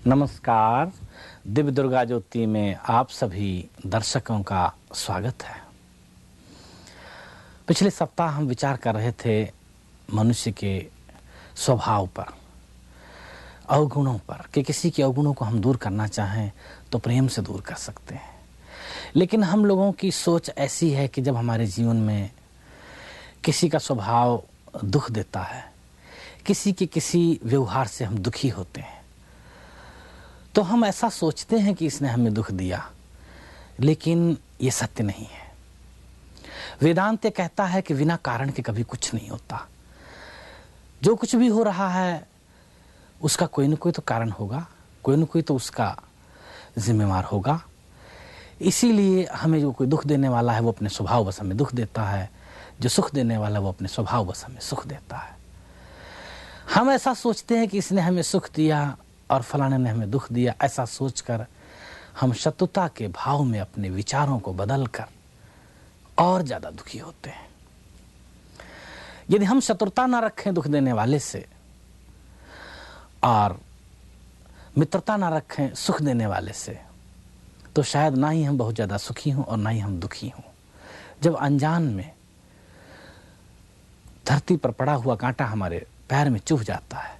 नमस्कार। दिव्य दुर्गा ज्योति में आप सभी दर्शकों का स्वागत है। पिछले सप्ताह हम विचार कर रहे थे मनुष्य के स्वभाव पर, अवगुणों पर, कि किसी के अवगुणों को हम दूर करना चाहें तो प्रेम से दूर कर सकते हैं। लेकिन हम लोगों की सोच ऐसी है कि जब हमारे जीवन में किसी का स्वभाव दुख देता है, किसी के किसी व्यवहार से हम दुखी होते हैं, तो हम ऐसा सोचते हैं कि इसने हमें दुख दिया, लेकिन ये सत्य नहीं है। वेदांत कहता है कि बिना कारण के कभी कुछ नहीं होता। जो कुछ भी हो रहा है उसका कोई न कोई तो कारण होगा, कोई न कोई तो उसका जिम्मेवार होगा। इसीलिए हमें जो कोई दुख देने वाला है वो अपने स्वभाव बस हमें दुख देता है, जो सुख देने वाला है वो अपने स्वभाव बस हमें सुख देता है। हम ऐसा सोचते हैं कि इसने हमें सुख दिया और फलाने ने हमें दुख दिया। ऐसा सोचकर हम शत्रुता के भाव में अपने विचारों को बदलकर और ज्यादा दुखी होते हैं। यदि हम शत्रुता ना रखें दुख देने वाले से और मित्रता ना रखें सुख देने वाले से, तो शायद ना ही हम बहुत ज्यादा सुखी हों और ना ही हम दुखी हों। जब अनजान में धरती पर पड़ा हुआ कांटा हमारे पैर में चुभ जाता है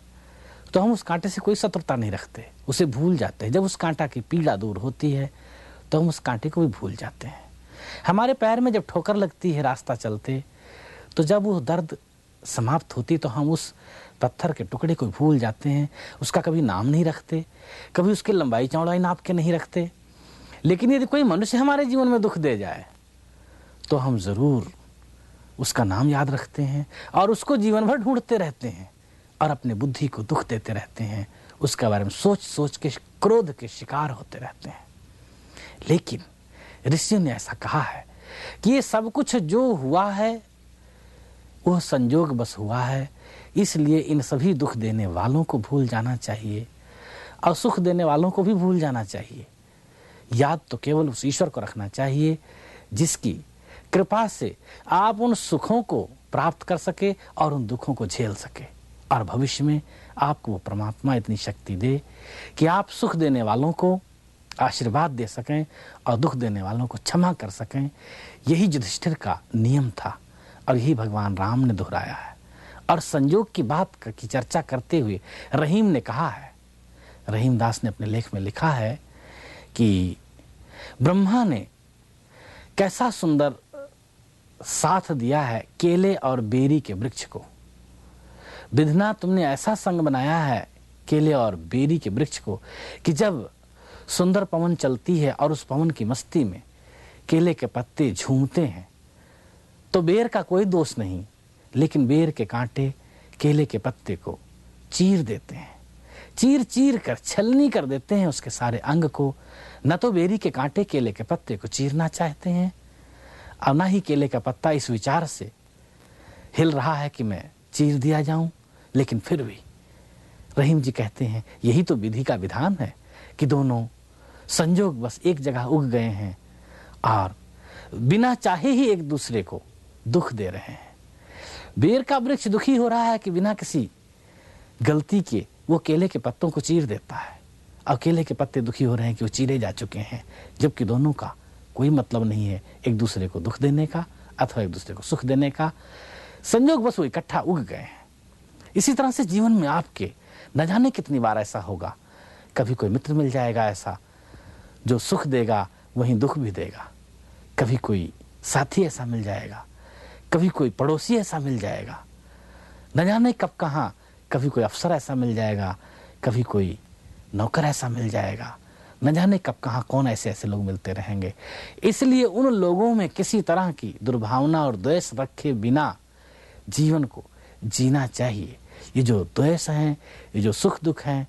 तो हम उस कांटे से कोई शत्रुता नहीं रखते, उसे भूल जाते हैं। जब उस कांटा की पीड़ा दूर होती है तो हम उस कांटे को भी भूल जाते हैं। हमारे पैर में जब ठोकर लगती है रास्ता चलते, तो जब वो दर्द समाप्त होती तो हम उस पत्थर के टुकड़े को भूल जाते हैं, उसका कभी नाम नहीं रखते, कभी उसकी लंबाई चौड़ाई नाप के नहीं रखते। लेकिन यदि कोई मनुष्य हमारे जीवन में दुख दे जाए तो हम जरूर उसका नाम याद रखते हैं और उसको जीवन भर ढूंढते रहते हैं और अपने बुद्धि को दुख देते रहते हैं, उसके बारे में सोच सोच के क्रोध के शिकार होते रहते हैं। लेकिन ऋषियों ने ऐसा कहा है कि ये सब कुछ जो हुआ है वह संजोग बस हुआ है, इसलिए इन सभी दुख देने वालों को भूल जाना चाहिए और सुख देने वालों को भी भूल जाना चाहिए। याद तो केवल उस ईश्वर को रखना चाहिए जिसकी कृपा से आप उन सुखों को प्राप्त कर सके और उन दुखों को झेल सके, और भविष्य में आपको वो परमात्मा इतनी शक्ति दे कि आप सुख देने वालों को आशीर्वाद दे सकें और दुख देने वालों को क्षमा कर सकें। यही युधिष्ठिर का नियम था और यही भगवान राम ने दोहराया है। और संयोग की बात की चर्चा करते हुए रहीम ने कहा है, रहीम दास ने अपने लेख में लिखा है कि ब्रह्मा ने कैसा सुंदर साथ दिया है केले और बेरी के वृक्ष को। विधना तुमने ऐसा संग बनाया है केले और बेरी के वृक्ष को कि जब सुंदर पवन चलती है और उस पवन की मस्ती में केले के पत्ते झूमते हैं तो बेर का कोई दोष नहीं, लेकिन बेर के कांटे केले के पत्ते को चीर देते हैं, चीर चीर कर छलनी कर देते हैं उसके सारे अंग को। न तो बेरी के कांटे केले के पत्ते को चीरना चाहते हैं और न ही केले का पत्ता इस विचार से हिल रहा है कि मैं चीर दिया जाऊं। लेकिन फिर भी रहीम जी कहते हैं यही तो विधि का विधान है कि दोनों संजोग बस एक जगह उग गए हैं और बिना चाहे ही एक दूसरे को दुख दे रहे हैं। बेर का वृक्ष दुखी हो रहा है कि बिना किसी गलती के वो केले के पत्तों को चीर देता है, और केले के पत्ते दुखी हो रहे हैं कि वो चीरे जा चुके हैं, जबकि दोनों का कोई मतलब नहीं है एक दूसरे को दुख देने का अथवा एक दूसरे को सुख देने का। संयोग बस वो इकट्ठा उग गए हैं। इसी तरह से जीवन में आपके न जाने कितनी बार ऐसा होगा, कभी कोई मित्र मिल जाएगा ऐसा जो सुख देगा वहीं दुख भी देगा, कभी कोई साथी ऐसा मिल जाएगा, कभी कोई पड़ोसी ऐसा मिल जाएगा, न जाने कब कहाँ, कभी कोई अफसर ऐसा मिल जाएगा, कभी कोई नौकर ऐसा मिल जाएगा, न जाने कब कहाँ कौन ऐसे ऐसे लोग मिलते रहेंगे। इसलिए उन लोगों में किसी तरह की दुर्भावना और द्वेष रखे बिना जीवन को जीना चाहिए। ये जो द्वेष हैं, ये जो सुख दुख हैं,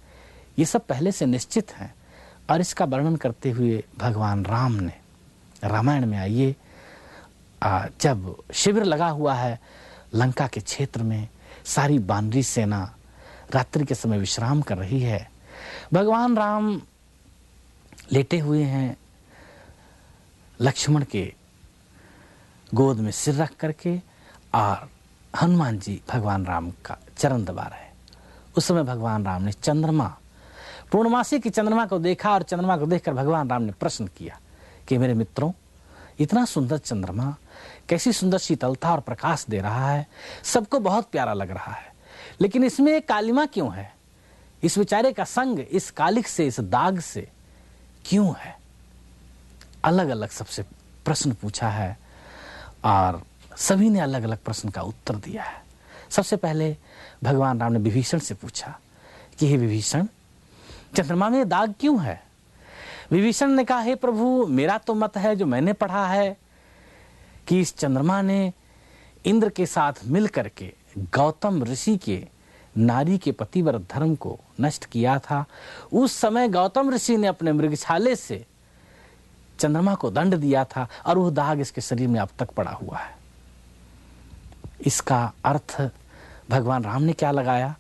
ये सब पहले से निश्चित हैं। और इसका वर्णन करते हुए भगवान राम ने रामायण में आइए, जब शिविर लगा हुआ है लंका के क्षेत्र में, सारी बानरी सेना रात्रि के समय विश्राम कर रही है, भगवान राम लेटे हुए हैं लक्ष्मण के गोद में सिर रख करके, और हनुमान जी भगवान राम का चरण दबा रहे हैं। उस समय भगवान राम ने चंद्रमा पूर्णमासी की चंद्रमा को देखा और चंद्रमा को देखकर भगवान राम ने प्रश्न किया कि मेरे मित्रों, इतना सुंदर चंद्रमा कैसी सुंदर शीतलता और प्रकाश दे रहा है, सबको बहुत प्यारा लग रहा है, लेकिन इसमें एक कालिमा क्यों है? इस बेचारे का संग इस कालिक से, इस दाग से क्यों है? अलग अलग सबसे प्रश्न पूछा है और सभी ने अलग अलग प्रश्न का उत्तर दिया है। सबसे पहले भगवान राम ने विभीषण से पूछा कि हे विभीषण, चंद्रमा में दाग क्यों है? विभीषण ने कहा, हे प्रभु, मेरा तो मत है, जो मैंने पढ़ा है, कि इस चंद्रमा ने इंद्र के साथ मिलकर के गौतम ऋषि के नारी के पतिव्रत धर्म को नष्ट किया था। उस समय गौतम ऋषि ने अपने मृगछाले से चंद्रमा को दंड दिया था और वह दाग इसके शरीर में अब तक पड़ा हुआ है। इसका अर्थ भगवान राम ने क्या लगाया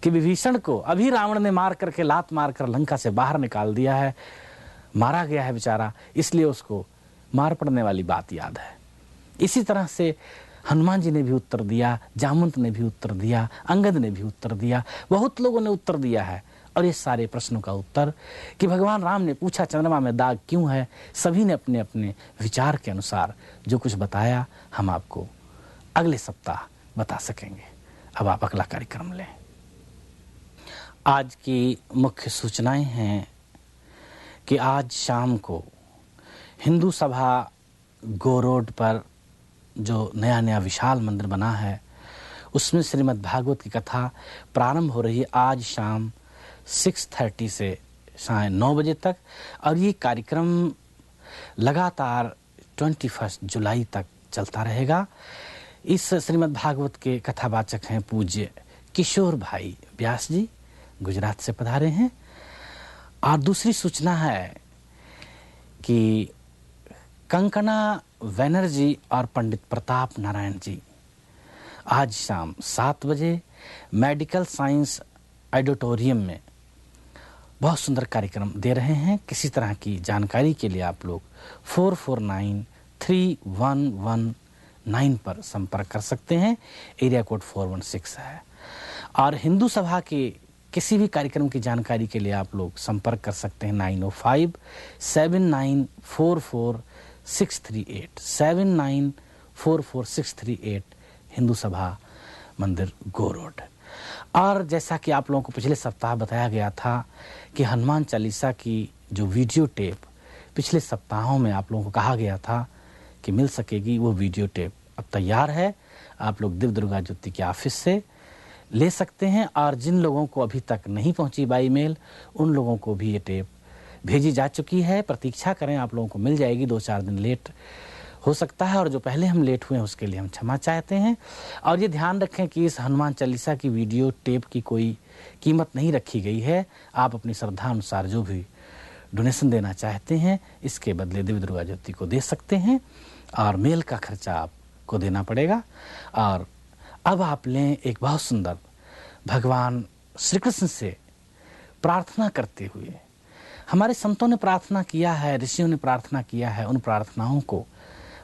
कि विभीषण को अभी रावण ने मार करके, लात मार कर लंका से बाहर निकाल दिया है, मारा गया है बेचारा, इसलिए उसको मार पड़ने वाली बात याद है। इसी तरह से हनुमान जी ने भी उत्तर दिया, जामवंत ने भी उत्तर दिया, अंगद ने भी उत्तर दिया, बहुत लोगों ने उत्तर दिया है। और ये सारे प्रश्नों का उत्तर कि भगवान राम ने पूछा चंद्रमा में दाग क्यों है, सभी ने अपने अपने विचार के अनुसार जो कुछ बताया, हम आपको अगले सप्ताह बता सकेंगे। अब आप अगला कार्यक्रम लें। आज की मुख्य सूचनाएं हैं कि आज शाम को हिंदू सभा गो रोड पर जो नया विशाल मंदिर बना है, उसमें श्रीमद् भागवत की कथा प्रारंभ हो रही है आज शाम 6:30 से साढ़े 9 बजे तक, और ये कार्यक्रम लगातार 21 जुलाई तक चलता रहेगा। इस श्रीमद् भागवत के कथावाचक हैं पूज्य किशोर भाई व्यास जी, गुजरात से पधारे हैं। और दूसरी सूचना है कि कंकना बनर्जी और पंडित प्रताप नारायण जी आज शाम 7 बजे मेडिकल साइंस ऑडिटोरियम में बहुत सुंदर कार्यक्रम दे रहे हैं। किसी तरह की जानकारी के लिए आप लोग 4493119 पर संपर्क कर सकते हैं। एरिया कोड 416 है। और हिंदू सभा के किसी भी कार्यक्रम की जानकारी के लिए आप लोग संपर्क कर सकते हैं 905-7944-638 7944-638 हिंदू सभा मंदिर गो रोड। और जैसा कि आप लोगों को पिछले सप्ताह बताया गया था कि हनुमान चालीसा की जो वीडियो टेप पिछले सप्ताहों में आप लोगों को कहा गया था कि मिल सकेगी, वो वीडियो टेप अब तैयार है। आप लोग दिव्य दुर्गा ज्योति के ऑफिस से ले सकते हैं। और जिन लोगों को अभी तक नहीं पहुंची बाई मेल, उन लोगों को भी ये टेप भेजी जा चुकी है। प्रतीक्षा करें, आप लोगों को मिल जाएगी। 2-4 दिन लेट हो सकता है, और जो पहले हम लेट हुए हैं उसके लिए हम क्षमा चाहते हैं। और ये ध्यान रखें कि इस हनुमान चालीसा की वीडियो टेप की कोई कीमत नहीं रखी गई है। आप अपनी श्रद्धा अनुसार जो भी डोनेशन देना चाहते हैं, इसके बदले दिव्य दुर्गा ज्योति को दे सकते हैं, और मेल का खर्चा आपको देना पड़ेगा। और अब आप लें एक बहुत सुंदर भगवान श्री कृष्ण से प्रार्थना करते हुए। हमारे संतों ने प्रार्थना किया है, ऋषियों ने प्रार्थना किया है, उन प्रार्थनाओं को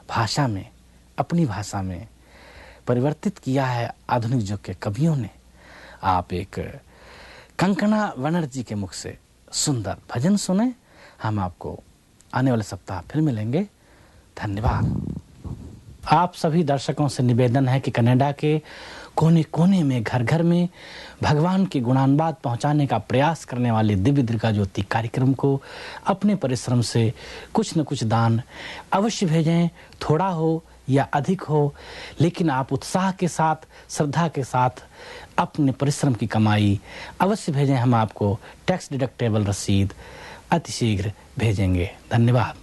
भाषा में, अपनी भाषा में परिवर्तित किया है आधुनिक युग के कवियों ने। आप एक कंकना बनर्जी के मुख से सुंदर भजन सुने। हम आपको आने वाले सप्ताह फिर मिलेंगे। धन्यवाद। आप सभी दर्शकों से निवेदन है कि कनाडा के कोने कोने में, घर घर में भगवान की गुणानुवाद पहुंचाने का प्रयास करने वाले दिव्य दुर्गा ज्योति कार्यक्रम को अपने परिश्रम से कुछ न कुछ दान अवश्य भेजें। थोड़ा हो या अधिक हो, लेकिन आप उत्साह के साथ, श्रद्धा के साथ अपने परिश्रम की कमाई अवश्य भेजें। हम आपको टैक्स डिडक्टेबल रसीद अतिशीघ्र भेजेंगे। धन्यवाद।